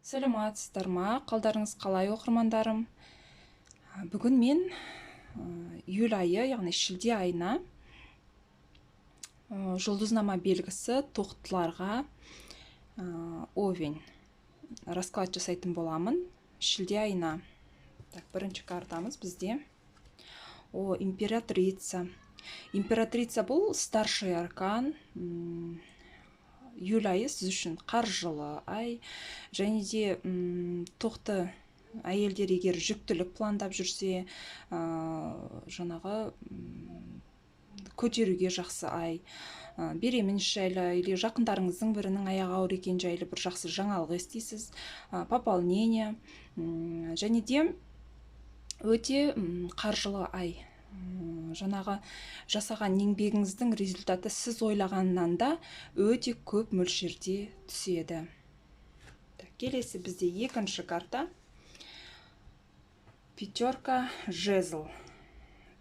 Сәлеметсіздер ма? Қалдарыңыз қалай, оқырмандарым? Бүгін мен июль айы, яғни шілде айына жұлдызнама белгісі тоқтыларға овен расклад жасайтын боламын шілде айына. Бірінші картамыз бізде императрица. Императрица бұл старший аркан. Июль айы сіз үшін қаржылы ай, және де тоқты әйелдер егер жүктілік пландап жүрсе, жаңағы көтеруге жақсы ай, беременіс жайлы или жақындарыңыздың бірінің аяғы ауыр екен жайлы бір жақсы жаңалық естисіз, пополнение, және де өте қаржылы ай. Жаңағы жасаған еңбегіңіздің результаты сіз ойлағаннан да өте көп мөлшерде түседі. Келесі бізде екінші карта. Пятерка жезл.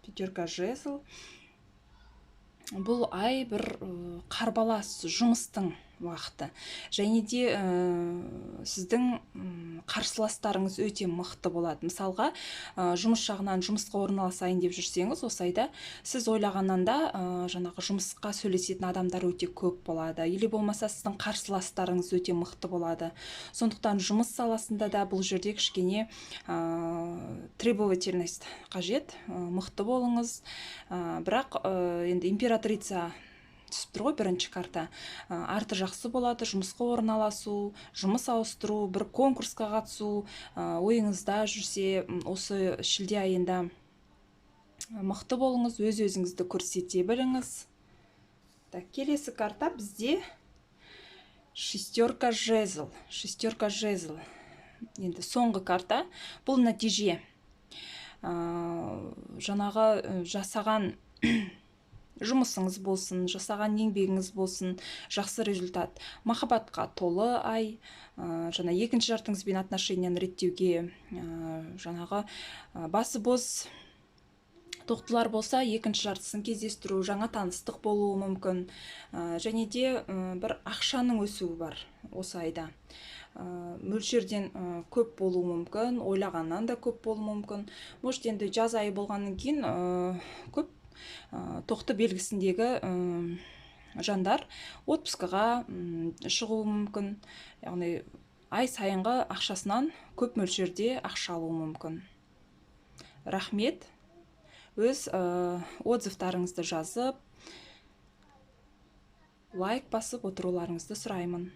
Пятерка жезл. Бұл ай бір қарбалас жұмыстың уақыты. Және де сіздің қарсыластарыңыз өте мықты болады. Мысалға, жұмыс жағынан жұмысқа орналасайын деп жүрсеңіз, осы айда сіз ойлағаннан да жаңағы жұмысқа сөйлесетін адамдар өте көп болады. Или болмаса сіздің қарсыластарыңыз өте мықты болады. Сондықтан жұмыс саласында да бұл жерде кішкене требовательность қажет, мықты болыңыз. Бірақ енді императрица түсіп тұр ғой, бірінші карта. Арты жақсы болады, жұмысқа орналасу, жұмыс ауыстыру, бір конкурсқа қатысу, ойыңызда жүрсе, осы шілде айында мықты болыңыз, өз-өзіңізді көрсете біліңіз. Келесі карта бізде шестерка жезл. Шестерка жезл. Енді соңғы карта. Бұл нәтиже. Жаңағы жасаған жұмысыңыз болсын, жасаған еңбегіңіз болсын, жақсы результат. Махаббатқа толы ай, жаңа екінші жартыңызбен отношенияны реттеуге, жаңағы басы бос тоқтылар болса, екінші жартысын кездестіру, жаңа таныстық болуы мүмкін. Және де бір ақшаның өсуі бар осы айда. Мөлшерден көп болуы мүмкін, ойлағаннан да көп болуы мүмкін. Может, енді жаз айы болғаннан кейін көп тоқты белгісіндегі жандар отпускаға шығуы мүмкін. Яғни ай сайынғы ақшасынан көп мөлшерде ақша алуы мүмкін. Рахмет. Өз отзывтарыңызды жазып, лайк басып отыруларыңызды сұраймын.